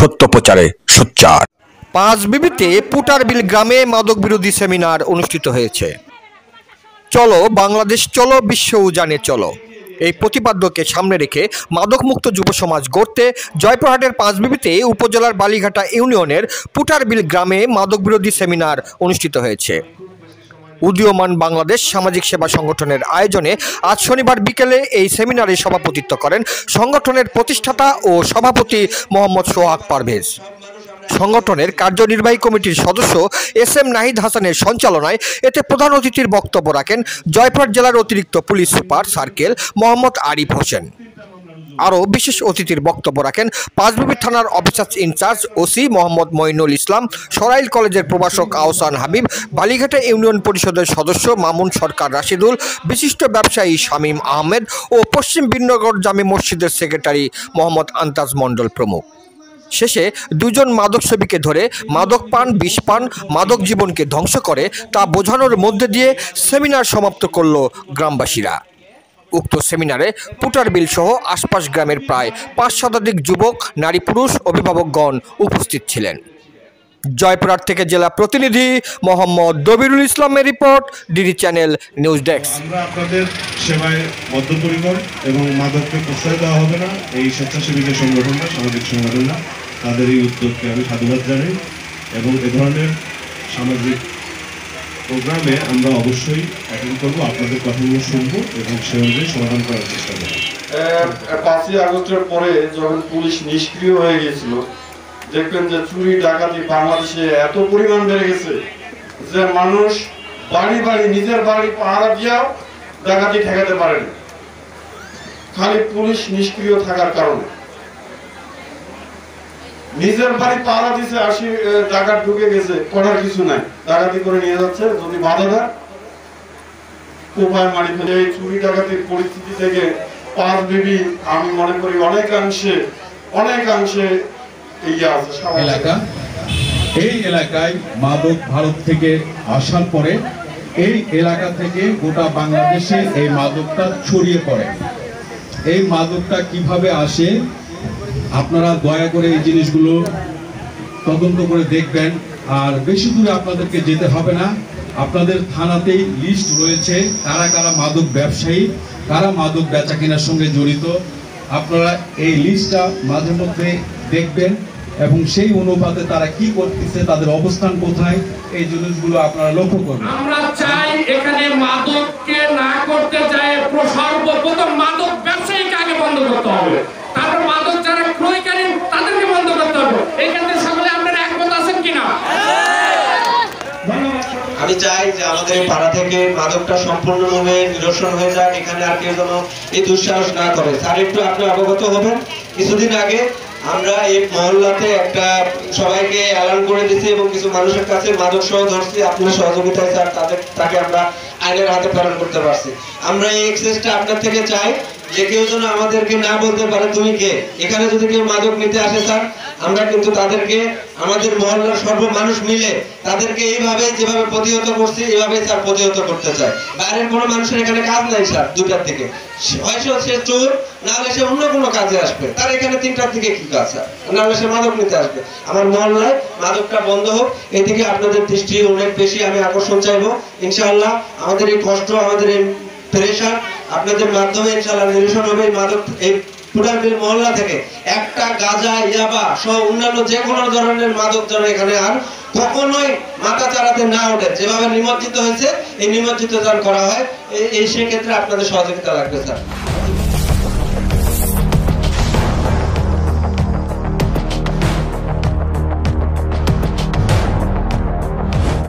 সত্য প্রচারে সোচ্চার। পাঁচবিবিতে পুটারবিল গ্রামে মাদক বিরোধী সেমিনার অনুষ্ঠিত হয়েছে। চলো বাংলাদেশ চলো, বিশ্ব উজানে চলো, এই প্রতিপাদ্যকে সামনে রেখে মাদকমুক্ত যুব সমাজ গড়তে জয়পুরহাটের পাঁচবিবিতে উপজেলার বালিঘাটা ইউনিয়নের পুটারবিল গ্রামে মাদক বিরোধী সেমিনার অনুষ্ঠিত হয়েছে। উদীয়মান বাংলাদেশ সামাজিক সেবা সংগঠনের আয়োজনে আজ শনিবার বিকেলে এই সেমিনারে সভাপতিত্ব করেন সংগঠনের প্রতিষ্ঠাতা ও সভাপতি মোহাম্মদ সোহাগ পারভেজ। সংগঠনের কার্যনির্বাহী কমিটির সদস্য এস.এম. নাহিদ হাসানের সঞ্চালনায় এতে প্রধান অতিথির বক্তব্য রাখেন জয়পুরহাট জেলার অতিরিক্ত police super circle Mohammad Arif Hossain. আরও বিশেষ অতিথির বক্তব্য রাখেন পাঁচবিবি থানার officer in charge OC Mohammad Moinul Islam, Sarail কলেজের প্রভাষক আহসান হাবিব, বালিঘাটা ইউনিয়ন পরিষদের সদস্য মামুন সরকার রাশিদুল, বিশিষ্ট ব্যবসায়ী শামীম আহমেদ ও পশ্চিম বিনগর জামে মসজিদের সেক্রেটারি মোহাম্মদ আন্তাজ মণ্ডল প্রমুখ। শেষে দুজন মাদক সেবীকে ধরে মাদক পান, বিষ পান মাদক জীবনকে ধ্বংস করে তা বোঝানোর মধ্যে দিয়ে সেমিনার সমাপ্ত করল গ্রামবাসীরা। উক্ত সেমিনারে পুটারবিল সহ আশপাশ গ্রামের প্রায় ৫ শতাধিক যুবক, নারী, পুরুষ অভিভাবকগণ উপস্থিত ছিলেন। জয়পুরহাট থেকে জেলা প্রতিনিধি মোহাম্মদ দবিরুল ইসলামের report, DD channel news desk. আমরা আপনাদের সেবায় বদ্ধপরিকর এবং মাদককে প্রশ্রয় দেওয়া হবে না। এই স্বেচ্ছাসেবী যে সংগঠনটা, সামাজিক সংগঠনটা, তাদের এই উদ্যোগকে আমি সাধুবাদ জানাই এবং এ ধরনের সামাজিক প্রোগ্রামে আমরা অবশ্যই অ্যাটেন্ড করবো, আপনাদের কথাগুলো শুনবো এবং সে অনুযায়ী সমাধান করার চেষ্টা করবো। 5ই আগস্টের পরে যখন পুলিশ নিষ্ক্রিয় হয়ে গিয়েছিল, দেখবেন যে চুরি ডাকাতি বাংলাদেশে এত পরিমাণ বেড়ে গেছে যে মানুষ বাড়ি বাড়ি নিজের বাড়ি পাহারা দিয়েও ডাকাতি ঠেকাতে পারেন, খালি পুলিশ নিষ্ক্রিয় থাকার কারণে। নিজের বাড়ি পাহারা দিছে, 80 ডাকাত ঢুকে গেছে, করার কিছু নাই, ডাকাতি করে নিয়ে যাচ্ছে। যদি বাধা দেয় কোপায় মারি ফেলে। এই চুরি ডাকাতির পরিস্থিতি থেকে পাঁচবিবি আমি মনে করি অনেকাংশে এলাকা, এই এলাকায় মাদক ভারত থেকে আসার পরে এই এলাকা থেকে গোটা বাংলাদেশে এই মাদকটা ছড়িয়ে পড়ে। এই মাদকটা কিভাবে আসে আপনারা দয়া করে এই জিনিসগুলো তদন্ত করে দেখবেন। আর বেশি দূরে আপনাদেরকে যেতে হবে না, আপনাদের থানাতেই লিস্ট রয়েছে কারা কারা মাদক ব্যবসায়ী, কারা মাদক বেচা কেনার সঙ্গে জড়িত। আপনারা এই লিস্টটা মাঝে মধ্যে দেখবেন এবং সেই অনুপাতে তারা কি করতেছে, তাদের অবস্থান কোথায়, এই জিনিসগুলো আপনারা লক্ষ্য করবেন। আমরা চাই এখানে মাদককে না করতে চাই, সর্বপ্রথম মাদক ব্যবসায়ীকে আগে বন্ধ করতে হবে, তারপর মাদক যারা ক্রয়কারী তাদেরকে বন্ধ করতে হবে। এই ক্ষেত্রে সকলে আপনারা একমত আছেন কিনা? আমি চাই যে আমাদের পাড়া থেকে মাদকটা সম্পূর্ণভাবে নিরসন হয়ে যাক, এখানে আর কেউ যেন এই দুঃসাহস না করে। স্যার একটু আপনি অবগত হবেন, কিছুদিন আগে আমরা এই মহল্লাতে একটা সবাইকে এলান করে দিচ্ছি এবং কিছু মানুষের কাছে মাদক সহ ধরছি। আপনার সহযোগিতায় স্যার তাকে আমরা আইনের হাতে প্রেরণ করতে পারছি। আমরা এই এক্সেসটা আপনার থেকে চাই যে কেউ যেন আমাদেরকে না বলতে পারে তুমি কে। এখানে যদি কেউ মাদক নিতে আসে স্যার, আমরা কিন্তু তাদেরকে আমাদের মহল্লার সর্ব মানুষ মিলে তাদেরকে এইভাবে যেভাবে প্রতিহত করছি এইভাবে স্যার প্রতিহত করতে চাই। বাইরের কোনো মানুষের এখানে কাজ নাই স্যার, 2টার থেকে, হয়তো সে চোর, নাহলে সে অন্য কোনো কাজে আসবে। তার এখানে 3টার থেকে কি কাজ স্যার, নাহলে সে মাদক নিতে আসবে। আমার মহল্লায় মাদকটা বন্ধ হোক, এদিকে আপনাদের দৃষ্টি অনেক বেশি আমি আকর্ষণ চাইবো। ইনশাআল্লাহ আমাদের এই কষ্ট, আমাদের এই প্রেশার আপনাদের মাধ্যমে ইনশাআল্লাহ নিরসন হবে। মাদক এই পুটারবিল মহল্লা থেকে একটা গাঁজা, ইয়াবা সহ অন্যান্য যে কোনো ধরনের মাদক যেন এখানে আর কখনোই মাথা চাড়াতে না ওঠে। যেভাবে নিমজ্জিত হয়েছে এই নিমজ্জিত যান করা হয়, এই সেক্ষেত্রে আপনাদের সহযোগিতা লাগবে স্যার।